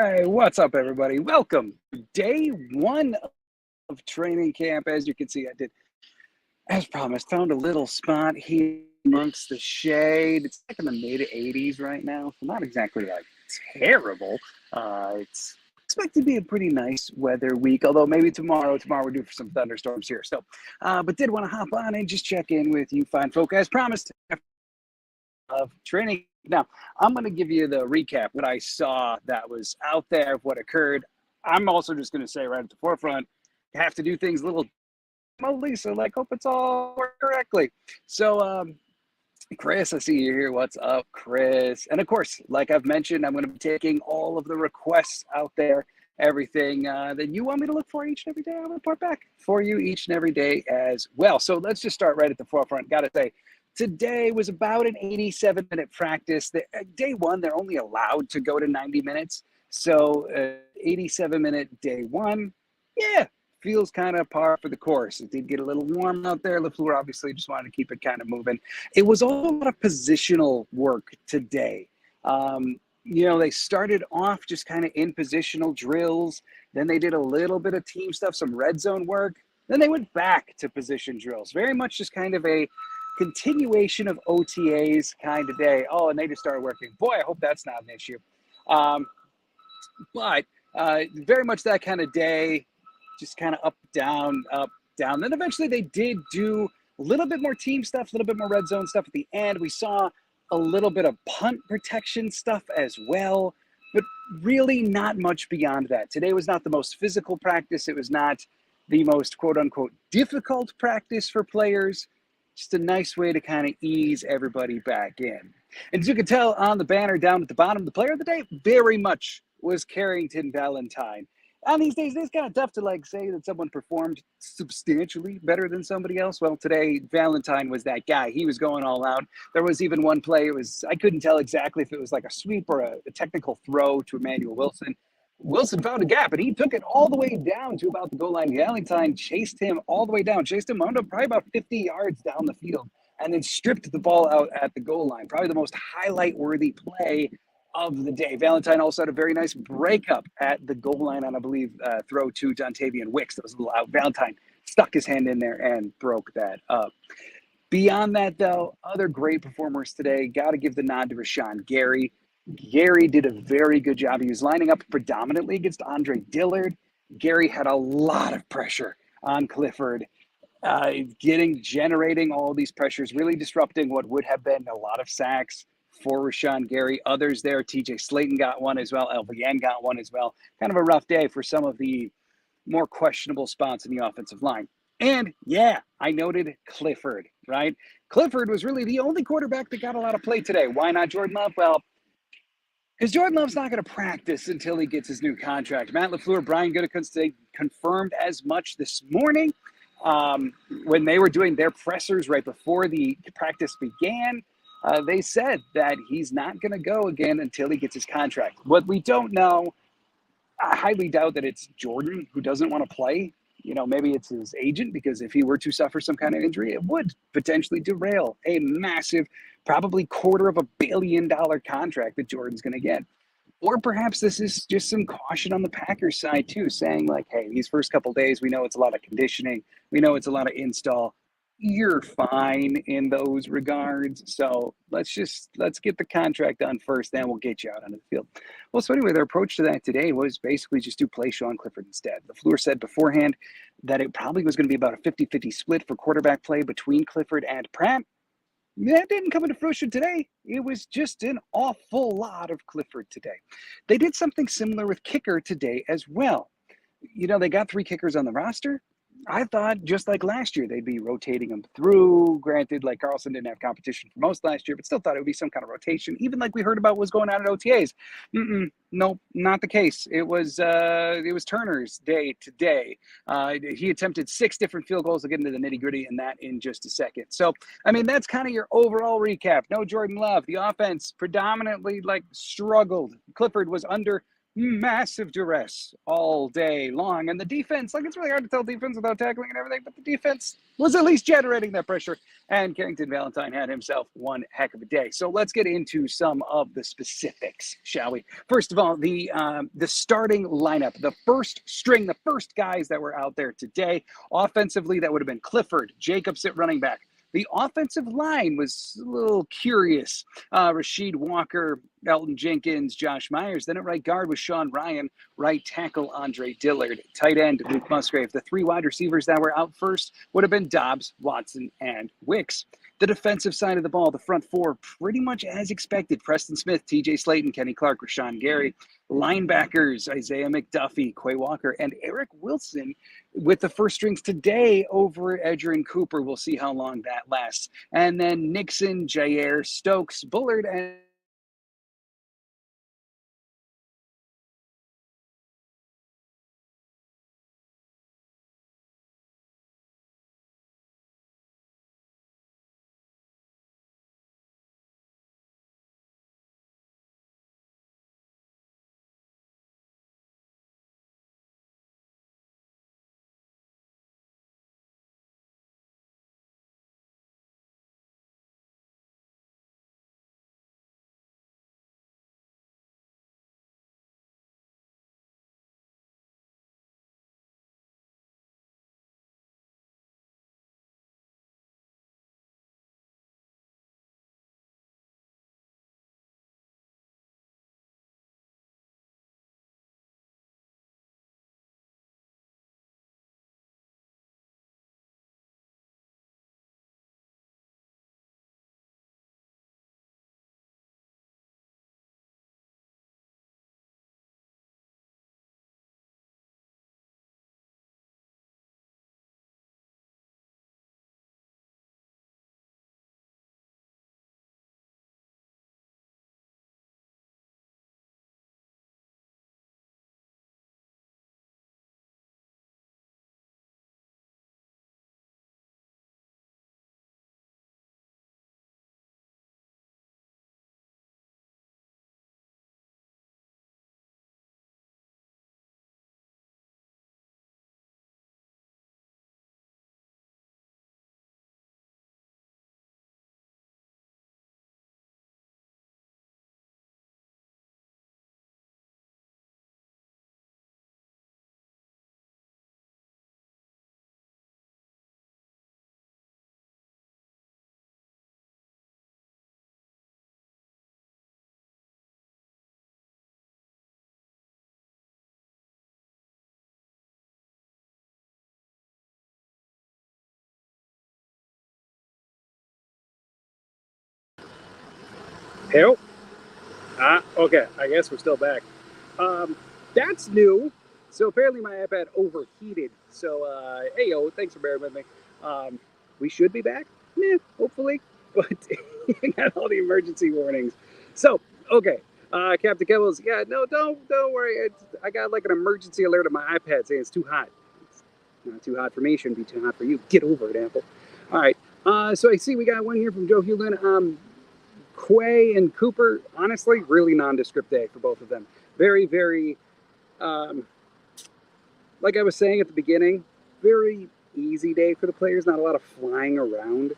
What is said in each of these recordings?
Hey, what's up, everybody? Welcome to day one of training camp. As you can see, I did, as promised, found a little spot here amongst the shade. It's like in the mid 80s right now, so not exactly like terrible. It's expected to be a pretty nice weather week, although maybe tomorrow we're due for some thunderstorms here. But did want to hop on and just check in with you fine folk, as promised, of training. Now, I'm going to give you the recap, what I saw that was out there, what occurred. I'm also just going to say right at the forefront, you have to do things a little remotely, so hope it's all worked correctly. So, Chris, I see you here. What's up, Chris? And of course, like I've mentioned, I'm going to be taking all of the requests out there, everything that you want me to look for each and every day. I'm going to report back for you each and every day as well. So let's just start right at the forefront. Got to say, today was about an 87-minute practice. Day one, they're only allowed to go to 90 minutes. So 87-minute day one, yeah, feels kind of par for the course. It did get a little warm out there. LaFleur obviously just wanted to keep it kind of moving. It was all a lot of positional work today. They started off just kind of in positional drills. Then they did a little bit of team stuff, some red zone work. Then they went back to position drills. Very much just kind of a continuation of OTAs kind of day. Oh, and they just started working. Boy, I hope that's not an issue. But very much that kind of day, just kind of up, down, up, down. Then eventually they did do a little bit more team stuff, a little bit more red zone stuff at the end. We saw a little bit of punt protection stuff as well, but really not much beyond that. Today was not the most physical practice. It was not the most quote unquote difficult practice for players. Just a nice way to kind of ease everybody back in. And as you can tell on the banner down at the bottom, the player of the day very much was Carrington Valentine. And these days, it's kind of tough to say that someone performed substantially better than somebody else. Well, today, Valentine was that guy. He was going all out. There was even one play. I couldn't tell exactly if it was like a sweep or a technical throw to Emmanuel Wilson. Wilson found a gap, and he took it all the way down to about the goal line. Valentine chased him all the way down, wound up probably about 50 yards down the field, and then stripped the ball out at the goal line. Probably the most highlight-worthy play of the day. Valentine also had a very nice breakup at the goal line on, I believe, throw to Dontavian Wicks. That was a little out. Valentine stuck his hand in there and broke that up. Beyond that, though, other great performers today. Got to give the nod to Rashawn Gary. Gary did a very good job. He was lining up predominantly against Andre Dillard. Gary had a lot of pressure on Clifford, generating all these pressures, really disrupting what would have been a lot of sacks for Rashawn Gary. Others there, TJ Slayton got one as well. LVN got one as well. Kind of a rough day for some of the more questionable spots in the offensive line. And yeah, I noted Clifford, right? Clifford was really the only quarterback that got a lot of play today. Why not Jordan Love? Well, because Jordan Love's not going to practice until he gets his new contract. Matt LaFleur, Brian Gutekunst confirmed as much this morning when they were doing their pressers right before the practice began. They said that he's not going to go again until he gets his contract. What we don't know, I highly doubt that it's Jordan who doesn't want to play. Maybe it's his agent, because if he were to suffer some kind of injury, it would potentially derail a massive, probably $250 million contract that Jordan's going to get. Or perhaps this is just some caution on the Packers side too, saying hey, these first couple days, we know it's a lot of conditioning. We know it's a lot of install. You're fine in those regards. So let's get the contract done first, then we'll get you out onto the field. Well, so anyway, their approach to that today was basically just to play Sean Clifford instead. LaFleur said beforehand that it probably was going to be about a 50-50 split for quarterback play between Clifford and Pratt. That didn't come into fruition today. It was just an awful lot of Clifford today. They did something similar with kicker today as well. They got 3 kickers on the roster. I thought just like last year, they'd be rotating them through. Granted, Carlson didn't have competition for most last year, but still thought it would be some kind of rotation, even like we heard about what was going on at OTAs. Nope, not the case. It was Turner's day today. He attempted 6 different field goals. We'll get into the nitty gritty in that in just a second. So, that's kind of your overall recap. No Jordan Love. The offense predominantly struggled. Clifford was under massive duress all day long. And the defense, like it's really hard to tell defense without tackling and everything, but the defense was at least generating that pressure. And Carrington Valentine had himself one heck of a day. So let's get into some of the specifics, shall we? First of all, the starting lineup, the first string, the first guys that were out there today. Offensively, that would have been Clifford, Jacobs at running back. The offensive line was a little curious. Rasheed Walker, Elton Jenkins, Josh Myers. Then at right guard was Sean Ryan, right tackle Andre Dillard, tight end Luke Musgrave. The three wide receivers that were out first would have been Dobbs, Watson, and Wicks. The defensive side of the ball, the front four, pretty much as expected. Preston Smith, TJ Slayton, Kenny Clark, Rashawn Gary. Linebackers, Isaiah McDuffie, Quay Walker, and Eric Wilson with the first strings today over Edgerrin Cooper. We'll see how long that lasts. And then Nixon, Jair, Stokes, Bullard, and Help. Okay, I guess we're still back. Um, that's new. So apparently my iPad overheated. So, hey, yo, thanks for bearing with me. Um, we should be back? Yeah, hopefully. But I got all the emergency warnings. So, okay. Captain Kettles, yeah, no, don't worry. I got like an emergency alert on my iPad saying it's too hot. It's not too hot for me. Shouldn't be too hot for you. Get over it, Apple. All right. So I see we got one here from Joe Hewlin. Quay and Cooper, honestly, really nondescript day for both of them. Very, very, um, like I was saying at the beginning, very easy day for the players, not a lot of flying around.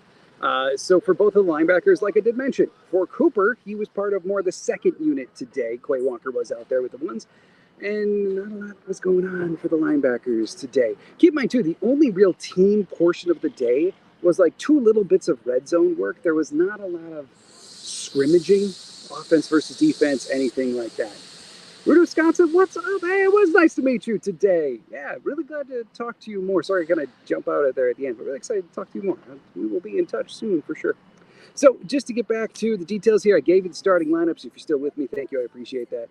So for both of the linebackers, like I did mention, for Cooper, he was part of more the second unit today. Quay Walker was out there with the ones. And not a lot was going on for the linebackers today. Keep in mind, too, the only real team portion of the day was like two little bits of red zone work. There was not a lot of scrimmaging, offense versus defense, anything like that. Rudy Wisconsin, what's up? Hey, it was nice to meet you today. Yeah, really glad to talk to you more. Sorry I kind of jump out there at the end, but really excited to talk to you more. We will be in touch soon for sure. So just to get back to the details here, I gave you the starting lineups. If you're still with me, thank you. I appreciate that.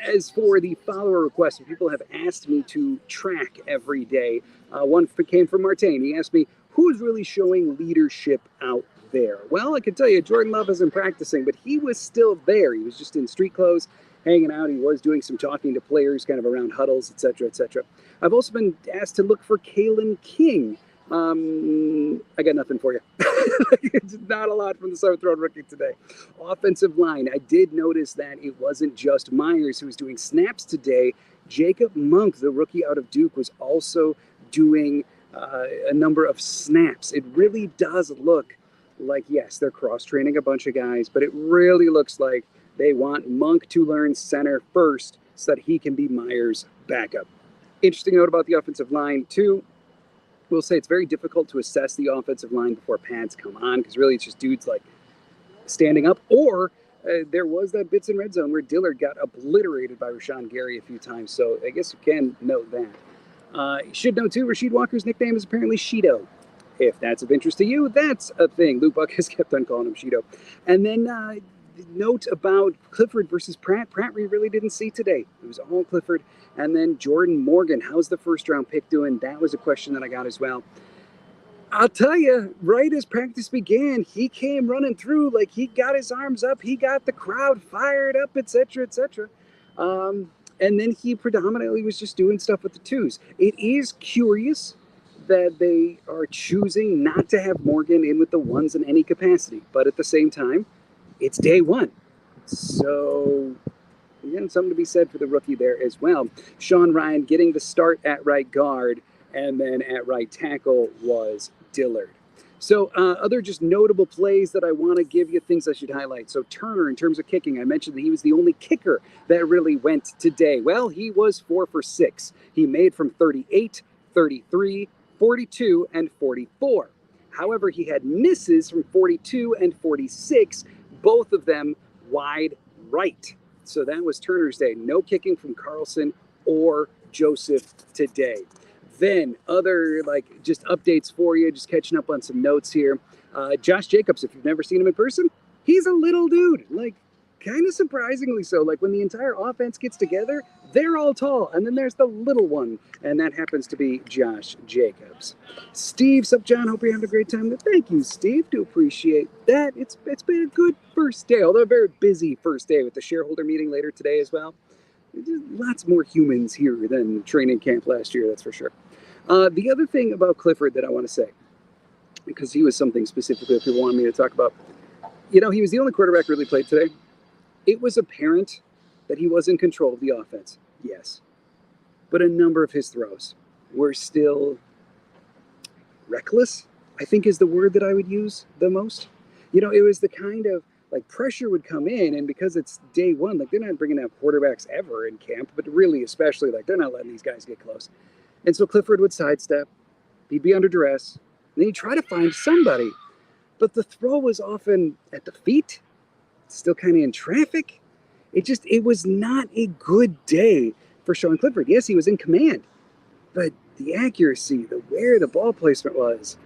As for the follower requests, people have asked me to track every day. One came from Martin. He asked me, who's really showing leadership out there? Well, I can tell you, Jordan Love isn't practicing, but he was still there. He was just in street clothes, hanging out. He was doing some talking to players kind of around huddles, etc., etc. I've also been asked to look for Kalen King. I got nothing for you. It's not a lot from the seventh round rookie today. Offensive line, I did notice that it wasn't just Myers who was doing snaps today. Jacob Monk, the rookie out of Duke, was also doing a number of snaps. It really does look like, yes, they're cross-training a bunch of guys, but it really looks like they want Monk to learn center first so that he can be Myers' backup. Interesting note about the offensive line, too. We'll say it's very difficult to assess the offensive line before pads come on because really it's just dudes like standing up. Or there was that bits in red zone where Dillard got obliterated by Rashawn Gary a few times. So I guess you can note that. You should know, too, Rasheed Walker's nickname is apparently Sheeto. If that's of interest to you, that's a thing. Luke Buck has kept on calling him Sheeto. And then note about Clifford versus Pratt. Pratt we really didn't see today. It was all Clifford. And then Jordan Morgan. How's the first round pick doing? That was a question that I got as well. I'll tell you, right as practice began, he came running through like he got his arms up. He got the crowd fired up, etc., etc. And then he predominantly was just doing stuff with the twos. It is curious that they are choosing not to have Morgan in with the ones in any capacity. But at the same time, it's day one. So, again, something to be said for the rookie there as well. Sean Ryan getting the start at right guard, and then at right tackle was Dillard. So other just notable plays that I want to give you, things I should highlight. So Turner, in terms of kicking, I mentioned that he was the only kicker that really went today. Well, he was 4 for 6. He made from 38, 33, 42, and 44. However, he had misses from 42 and 46, both of them wide right. So that was Turner's day. No kicking from Carlson or Joseph today. Then other just updates for you, just catching up on some notes here. Josh Jacobs, if you've never seen him in person, he's a little dude, kind of surprisingly so. When the entire offense gets together, they're all tall, and then there's the little one, and that happens to be Josh Jacobs. Steve, sup, John? Hope you're having a great time. Thank you, Steve. Do appreciate that. It's been a good first day, although a very busy first day with the shareholder meeting later today as well. Lots more humans here than training camp last year, that's for sure. The other thing about Clifford that I want to say, because he was something specifically that people wanted me to talk about, he was the only quarterback who really played today. It was apparent that he was in control of the offense, yes. But a number of his throws were still reckless, I think is the word that I would use the most. It was the kind of, pressure would come in, and because it's day one, they're not bringing out quarterbacks ever in camp, but really especially, they're not letting these guys get close. And so Clifford would sidestep, he'd be under duress, and then he'd try to find somebody. But the throw was often at the feet, still kind of in traffic. It was not a good day for Sean Clifford. Yes, he was in command, but the accuracy, where the ball placement was,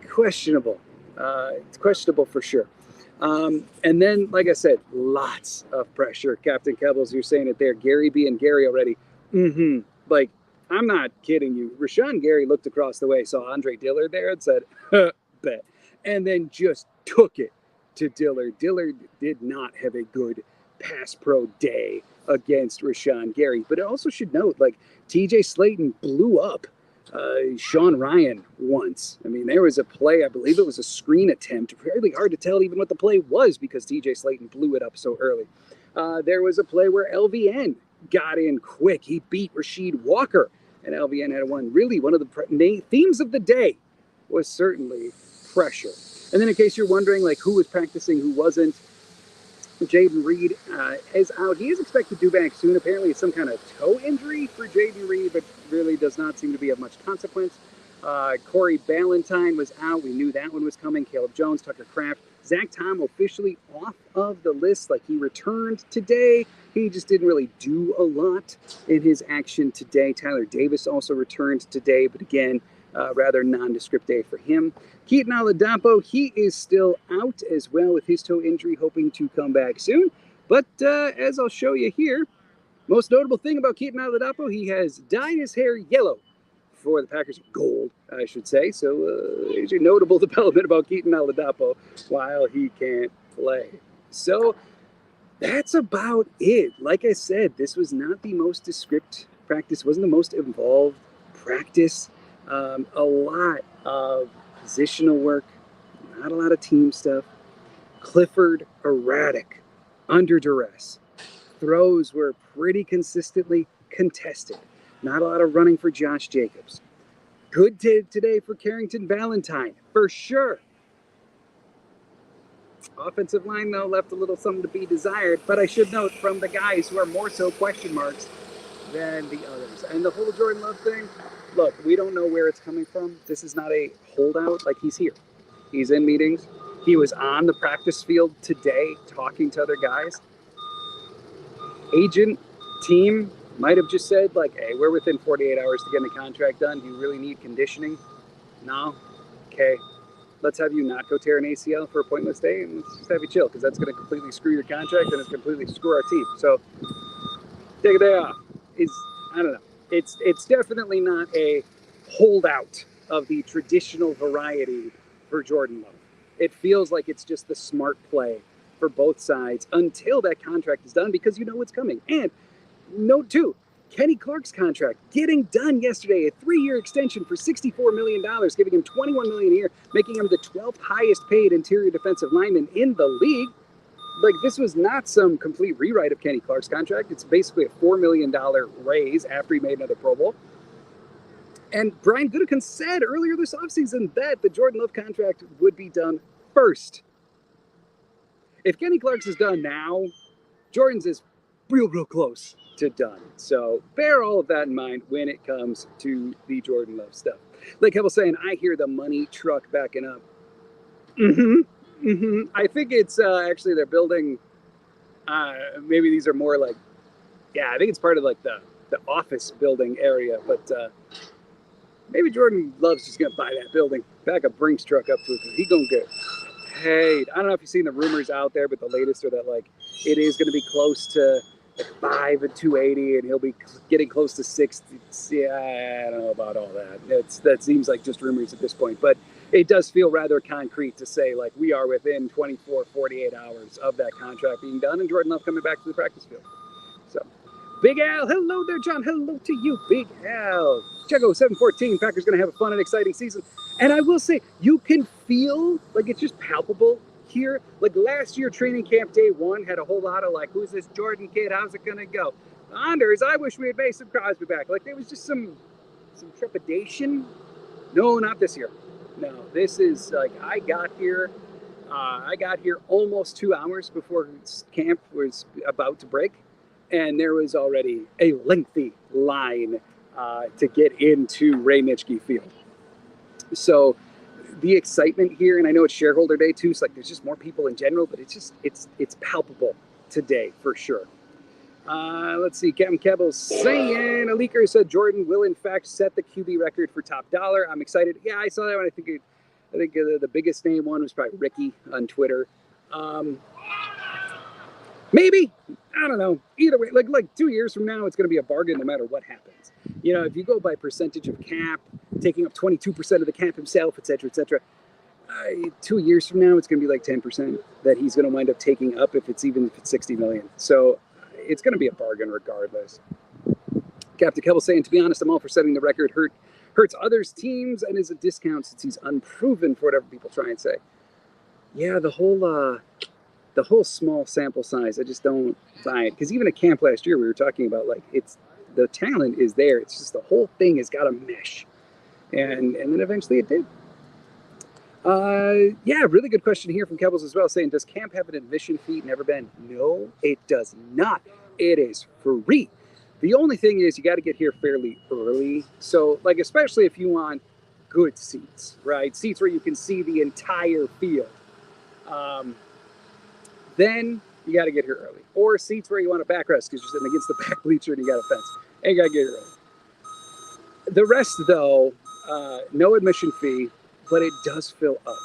questionable. It's questionable for sure. And then, like I said, lots of pressure. Captain Kebbles, you're saying it there. Gary being Gary already. I'm not kidding you. Rashawn Gary looked across the way, saw Andre Dillard there and said, bet. And then just took it to Dillard. Dillard did not have a good pass pro day against Rashawn Gary. But it also should note, TJ Slayton blew up Sean Ryan once. I mean, there was a play, I believe it was a screen attempt. Fairly hard to tell even what the play was because TJ Slayton blew it up so early. There was a play where LVN got in quick. He beat Rasheed Walker, and LVN had one. Really, one of the themes of the day was certainly pressure. And then in case you're wondering, who was practicing, who wasn't, Jaden Reed is out. He is expected to be back soon. Apparently it's some kind of toe injury for Jaden Reed, but really does not seem to be of much consequence. Corey Ballantyne was out. We knew that one was coming. Caleb Jones, Tucker Kraft. Zach Tom officially off of the list. He returned today. He just didn't really do a lot in his action today. Tyler Davis also returned today, but again, rather nondescript day for him. Keaton Oladapo, he is still out as well with his toe injury, hoping to come back soon. But as I'll show you here, most notable thing about Keaton Oladapo, he has dyed his hair yellow for the Packers, gold, I should say. So here's your notable development about Keaton Oladapo while he can't play. So that's about it. Like I said, this was not the most descriptive practice, wasn't the most involved practice. A lot Positional work, not a lot of team stuff. Clifford erratic, under duress. Throws were pretty consistently contested. Not a lot of running for Josh Jacobs. Good today for Carrington Valentine, for sure. Offensive line, though, left a little something to be desired, but I should note from the guys who are more so question marks than the others. And the whole Jordan Love thing, look, we don't know where it's coming from. This is not a holdout. Like, he's here. He's in meetings. He was on the practice field today talking to other guys. Agent, team might have just said, like, hey, we're within 48 hours to getting the contract done. Do you really need conditioning? No? Okay. Let's have you not go tear an ACL for a pointless day, and let's just have you chill, because that's going to completely screw your contract, and it's completely screw our team. So take a day off. I don't know. It's definitely not a holdout of the traditional variety for Jordan Love. It feels like it's just the smart play for both sides until that contract is done, because you know what's coming. And note too, Kenny Clark's contract getting done yesterday, a 3-year extension for $64 million, giving him $21 million a year, making him the 12th highest paid interior defensive lineman in the league. Like, this was not some complete rewrite of Kenny Clark's contract. It's basically a $4 million raise after he made another Pro Bowl. And Brian Gutekunst said earlier this offseason that the Jordan Love contract would be done first. If Kenny Clark's is done now, Jordan's is real close to done. So bear all of that in mind when it comes to the Jordan Love stuff. Like Hebel saying, I hear the money truck backing up. I think it's actually they're building, maybe these are more like, yeah, I think it's part of like the office building area, but maybe Jordan Love's just going to buy that building, back a Brinks truck up to it, because he's going to get paid. I don't know if you've seen the rumors out there, but the latest are that like it is going to be close to like 5 and 280, and he'll be getting close to 60. Yeah, I don't know about all that. That seems like just rumors at this point, but it does feel rather concrete to say like we are within 24, 48 hours of that contract being done, and Jordan Love coming back to the practice field. So, Big Al, hello there, John. Hello to you, Big Al. Checo 714. Packers going to have a fun and exciting season. And I will say, you can feel like it's just palpable here. Like last year, training camp day 1 had a whole lot of like, who's this Jordan kid? How's it going to go? Anders, I wish we had Mason Crosby back. Like there was just some trepidation. No, not this year. No, this is like I got here almost 2 hours before camp was about to break. And there was already a lengthy line to get into Ray Nitschke Field. So the excitement here, and I know it's shareholder day too, so like there's just more people in general, but it's palpable today for sure. Let's see, Captain Kebble's saying, a leaker said Jordan will in fact set the QB record for top dollar. I'm excited. Yeah, I saw that one. I think the biggest name one was probably Ricky on Twitter. Maybe, I don't know. Either way, like 2 years from now, it's going to be a bargain no matter what happens. You know, if you go by percentage of cap, taking up 22% of the cap himself, et cetera, 2 years from now, it's going to be like 10% that he's going to wind up taking up if it's 60 million. So it's going to be a bargain regardless. Captain Kebbel saying, to be honest, I'm all for setting the record. Hurts others' teams and is a discount since he's unproven, for whatever people try and say. Yeah, the whole small sample size, I just don't buy it. Because even at camp last year, we were talking about like the talent is there. It's just the whole thing has got to mesh, and then eventually it did. Yeah, really good question here from Kebbles as well, saying, does camp have an admission fee? Never been. No, it does not. It is free. The only thing is you got to get here fairly early. So like, especially if you want good seats, right? Seats where you can see the entire field. Then you got to get here early. Or seats where you want a backrest because you're sitting against the back bleacher and you got a fence. And you got to get here early. The rest, though, no admission fee, but it does fill up.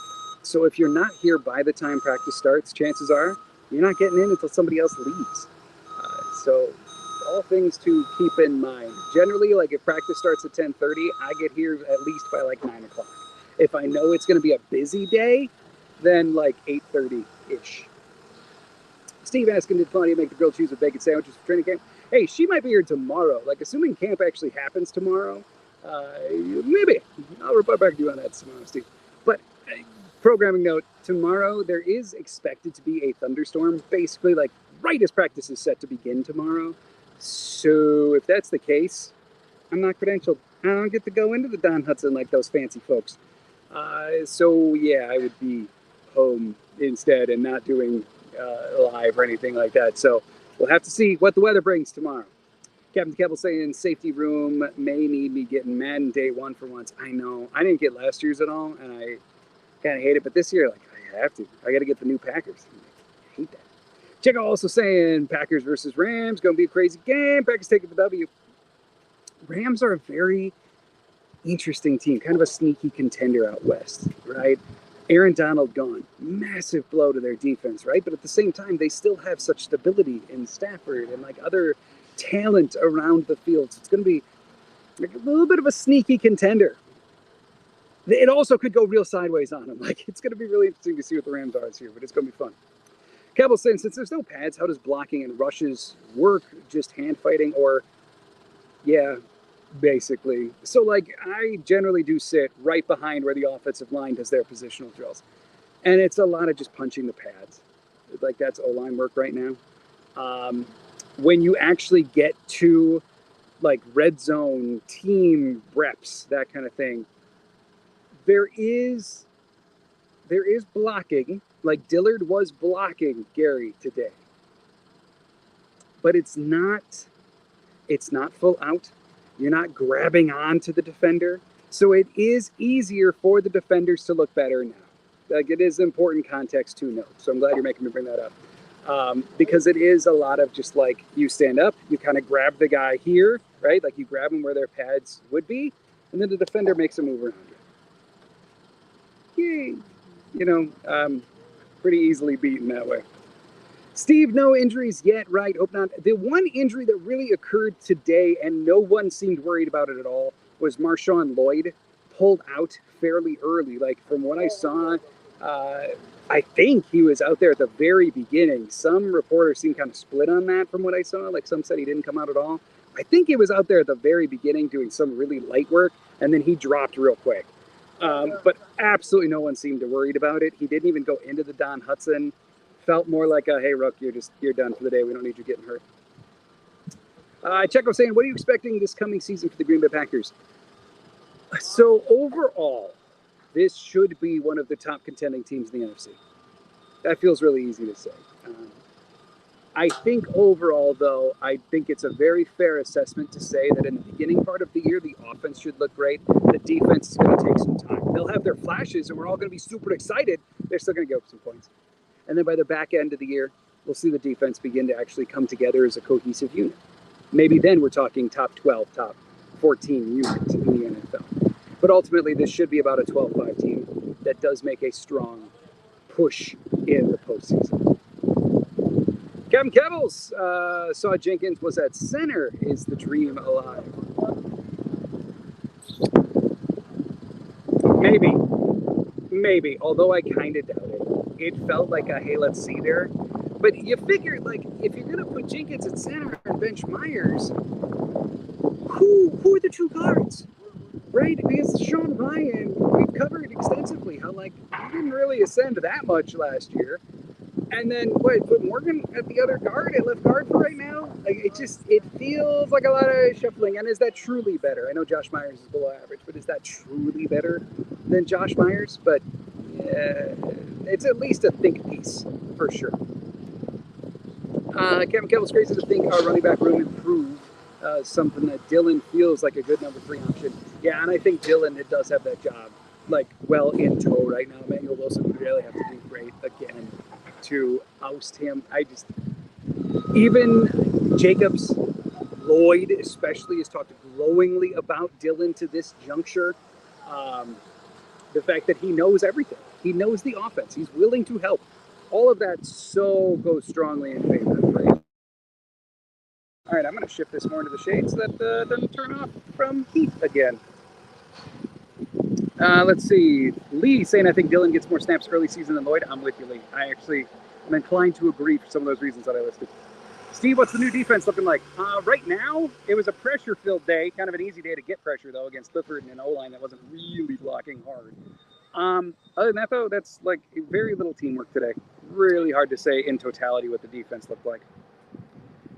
So if you're not here by the time practice starts, chances are you're not getting in until somebody else leaves. So all things to keep in mind. Generally, like if practice starts at 10:30, I get here at least by like 9 o'clock. If I know it's going to be a busy day, then like 8:30-ish. Steve asking, did Claudia make the grilled cheese with bacon sandwiches for training camp? Hey, she might be here tomorrow. Like, assuming camp actually happens tomorrow, Maybe I'll report back to you on that tomorrow, Steve. But programming note: tomorrow there is expected to be a thunderstorm, basically like right as practice is set to begin tomorrow. So if that's the case, I'm not credentialed. I don't get to go into the Don Hudson like those fancy folks. So yeah, I would be home instead and not doing live or anything like that. So we'll have to see what the weather brings tomorrow. Captain Keppel saying safety room may need me getting Madden day one for once. I know. I didn't get last year's at all, and I kind of hate it. But this year, like, I have to. I got to get the new Packers. I hate that. Chico also saying Packers versus Rams. Going to be a crazy game. Packers taking the W. Rams are a very interesting team. Kind of a sneaky contender out west, right? Aaron Donald gone. Massive blow to their defense, right? But at the same time, they still have such stability in Stafford and like other talent around the field. So it's going to be like a little bit of a sneaky contender. It also could go real sideways on them. Like, it's going to be really interesting to see what the Rams are this year, but it's going to be fun. Keppel's saying, since there's no pads, how does blocking and rushes work? Just hand fighting or, yeah, basically. So, like, I generally do sit right behind where the offensive line does their positional drills. And it's a lot of just punching the pads. Like, that's O-line work right now. When you actually get to, like, red zone, team reps, that kind of thing, there is blocking. Like, Dillard was blocking Gary today. But it's not full out. You're not grabbing onto the defender. So it is easier for the defenders to look better now. Like, it is important context to note. So I'm glad you're making me bring that up. Because it is a lot of just like, you stand up, you kind of grab the guy here, right? Like, you grab them where their pads would be, and then the defender makes a move around you. Yay. You know, pretty easily beaten that way. Steve, no injuries yet, right? Hope not. The one injury that really occurred today, and no one seemed worried about it at all, was Marshawn Lloyd pulled out fairly early. Like, from what I saw, I think he was out there at the very beginning. Some reporters seemed kind of split on that from what I saw. Like, some said he didn't come out at all. I think he was out there at the very beginning doing some really light work, and then he dropped real quick. But absolutely no one seemed worried about it. He didn't even go into the Don Hudson. Felt more like a, hey, Rook, you're done for the day. We don't need you getting hurt. Checo saying, what are you expecting this coming season for the Green Bay Packers? So overall, this should be one of the top contending teams in the NFC. That feels really easy to say. I think overall, though, I think it's a very fair assessment to say that in the beginning part of the year, the offense should look great. The defense is going to take some time. They'll have their flashes, and we're all going to be super excited. They're still going to give up some points. And then by the back end of the year, we'll see the defense begin to actually come together as a cohesive unit. Maybe then we're talking top 12, top 14 unit in the NFL. But ultimately, this should be about a 12-5 team that does make a strong push in the postseason. Kevin Kettles saw Jenkins was at center. Is the dream alive? Maybe. Although I kind of doubt it. It felt like a hey, let's see there. But you figure, like, if you're gonna put Jenkins at center and bench Myers, who are the two guards, right? Because Sean Ryan, we've covered extensively how like he didn't really ascend that much last year. And then put Morgan at the other guard, at left guard for right now? Like, it feels like a lot of shuffling. And is that truly better? I know Josh Myers is below average, but is that truly better than Josh Myers? But it's at least a think piece, for sure. Kevin Kettle's crazy to think our running back room improved. Something that Dylan feels like a good number 3 option. Yeah, and I think Dylan does have that job, like, well in tow right now. Emmanuel Wilson would really have to do great again to oust him. Even Jacobs, Lloyd especially, has talked glowingly about Dylan to this juncture. The fact that he knows everything. He knows the offense. He's willing to help. All of that so goes strongly in favor of Brady. All right, I'm going to shift this more into the shade so that doesn't turn off from heat again. Let's see. Lee saying, I think Dylan gets more snaps early season than Lloyd. I'm with you, Lee. I'm inclined to agree for some of those reasons that I listed. Steve, what's the new defense looking like? Right now, it was a pressure-filled day, kind of an easy day to get pressure, though, against Clifford and an O-line that wasn't really blocking hard. Other than that, though, that's like very little teamwork today. Really hard to say in totality what the defense looked like.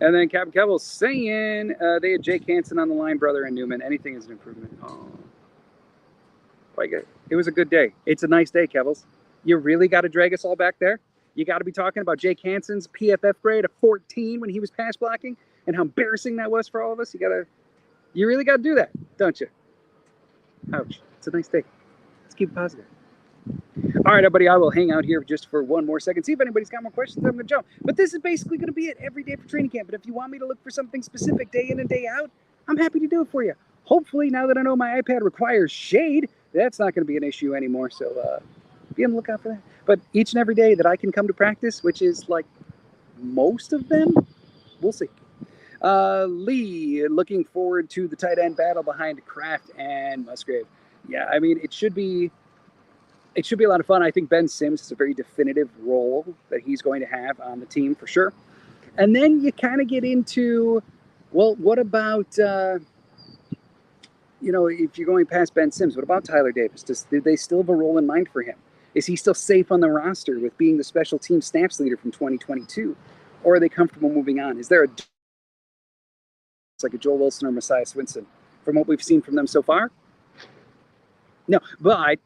And then Captain Kevil's saying they had Jake Hansen on the line, Brother and Newman. Anything is an improvement. Oh, it was a good day. It's a nice day, Kevils. You really got to drag us all back there? You got to be talking about Jake Hansen's PFF grade of 14 when he was pass blocking and how embarrassing that was for all of us. You really got to do that, don't you? Ouch. It's a nice day. Let's keep it positive. All right, everybody, I will hang out here just for one more second. See if anybody's got more questions. I'm going to jump. But this is basically going to be it every day for training camp. But if you want me to look for something specific day in and day out, I'm happy to do it for you. Hopefully, now that I know my iPad requires shade, that's not going to be an issue anymore. So be on the lookout for that. But each and every day that I can come to practice, which is like most of them, we'll see. Lee, looking forward to the tight end battle behind Kraft and Musgrave. Yeah, I mean, it should be a lot of fun. I think Ben Sims is a very definitive role that he's going to have on the team for sure. And then you kind of get into, well, what about, if you're going past Ben Sims, what about Tyler Davis? Do they still have a role in mind for him? Is he still safe on the roster with being the special team snaps leader from 2022? Or are they comfortable moving on? Is there it's like a Joel Wilson or Messiah Swinson from what we've seen from them so far? No, but,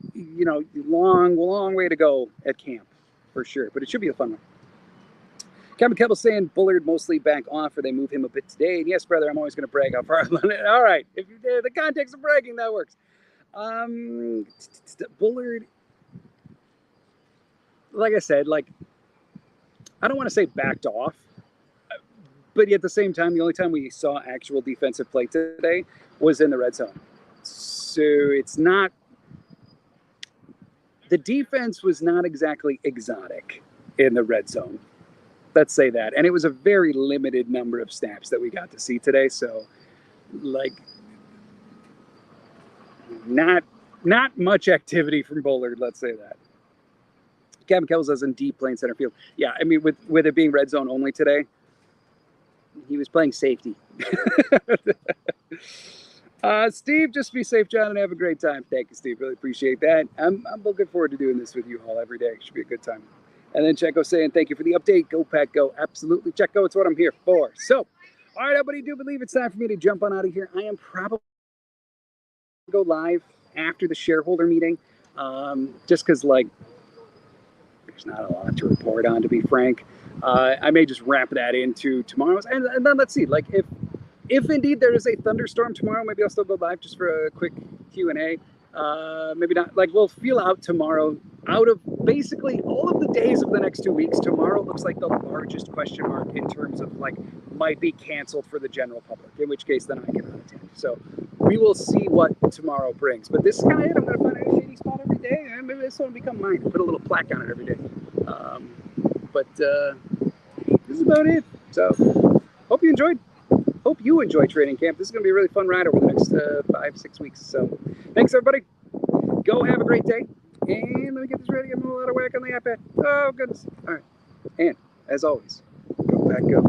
long way to go at camp for sure. But it should be a fun one. Kevin Kebble's saying Bullard mostly back off or they move him a bit today. And yes, brother, I'm always going to brag how far I've done it. All right. If you did the context of bragging, that works. Bullard, like I said, I don't want to say backed off, but at the same time, the only time we saw actual defensive play today was in the red zone. So it's not, the defense was not exactly exotic in the red zone. Let's say that. And it was a very limited number of snaps that we got to see today. So not much activity from Bullard, let's say that. Kevin Kells is in deep playing center field. Yeah, I mean, with it being red zone only today, he was playing safety. Steve, just be safe, John, and have a great time. Thank you, Steve. Really appreciate that. I'm looking forward to doing this with you all every day. It should be a good time. And then Checo saying, thank you for the update. Go, Pack, go. Absolutely, Checo. It's what I'm here for. So, all right, everybody, do believe it's time for me to jump on out of here. I am probably going to go live after the shareholder meeting, just because, there's not a lot to report on, to be frank. I may just wrap that into tomorrow's. And then let's see, if indeed there is a thunderstorm tomorrow, maybe I'll still go live just for a quick Q&A. Maybe not. We'll feel out tomorrow. Out of basically all of the days of the next 2 weeks, tomorrow looks like the largest question mark in terms of might be canceled for the general public, in which case then I cannot attend. So we will see what tomorrow brings. But this is kind of it. I'm going to find a shady spot every day, and maybe this one will become mine. Put a little plaque on it every day. But this is about it. So hope you enjoyed. Hope you enjoy training camp. This is going to be a really fun ride over the next 5-6 weeks. So thanks, everybody. Go have a great day. And let me get this ready. I'm a lot of whack on the iPad. Oh, goodness. All right. And as always, go, Pack, go.